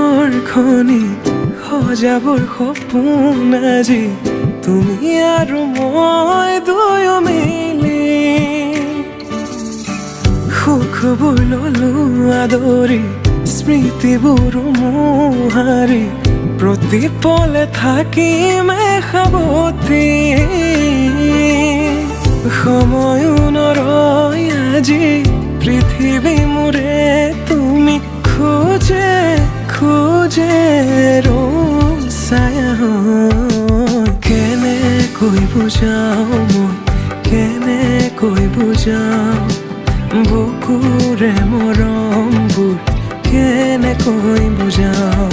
ঘৰখনি সজাবৰ সপোন আজি তুমি আৰু মই দুয়ো মিলি সুখবোৰ ললো আদৰি স্মৃতিবোৰ মোহাৰি প্ৰতি পলে থাকিমে সাৱতি সময়ো নৰয় আজি পৃথিৱী মোৰে তুমি খোজে খোজে ছায়া কেনেকৈ বুজাও মই কেনেকৈ বুজাও বুকুৰে মৰমবোৰ কেনেকৈ বুজাও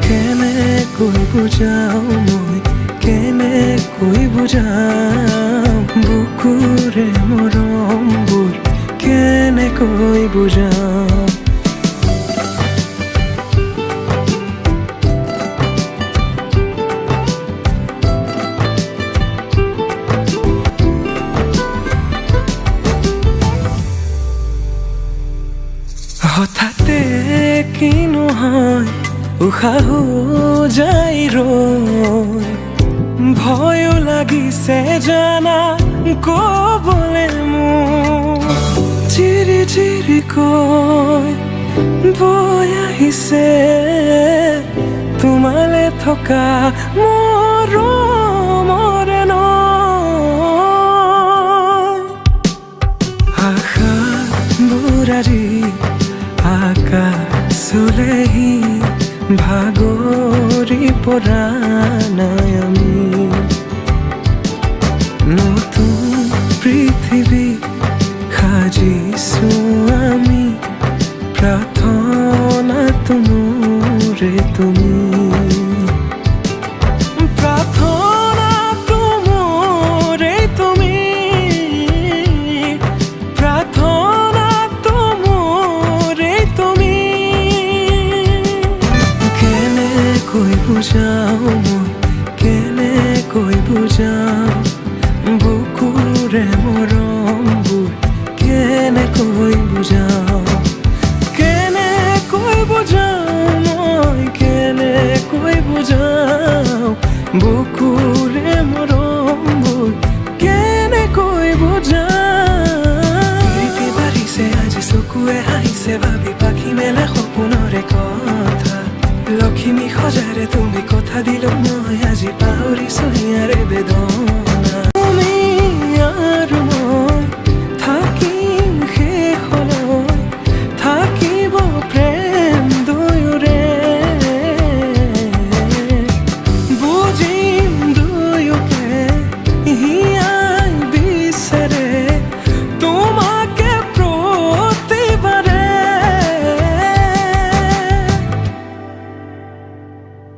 কেনেকৈ বুজাও মই কেনেকৈ বুজাও বুকুৰে মৰমবোৰ কেনেকৈ বুজাও হঠাতে কি নহয় উশাহো যাই ৰৈ ভয়ো লাগিছে জানা ক'বলে মোৰ চিৰি চিৰিকৈ বৈ আহিছে তোমালে থকা মৰমৰে নৈ আশাবোৰ আজি আকাশলেহি ভাগৰি পৰা নাই আমি নতুন পৃথিৱী সাজিছো আমি প্ৰাৰ্থনা তোমৰে তুমি প্ৰাৰ্থনা তোমৰে তুমি প্ৰাৰ্থনা তোমৰে তুমি কেনেকৈ বুজাও মই কেনেকৈ বুজাও বুকুৰে মৰমবোৰ কেনেকৈ বুজাও কেনেকৈ বুজাও মই কেনেকৈ বুজাও বুকুৰে মৰমবোৰ কেনেকৈ বুজাও প্ৰীতি বাঢ়িছে আজি চকুৱে হাঁহিছে ভাবি পাখি মেলা সপোনৰে কথা লখিমী সজাৰে তুমি কথা দিলো মই আজি পাহৰিছো হিয়াৰে বেদন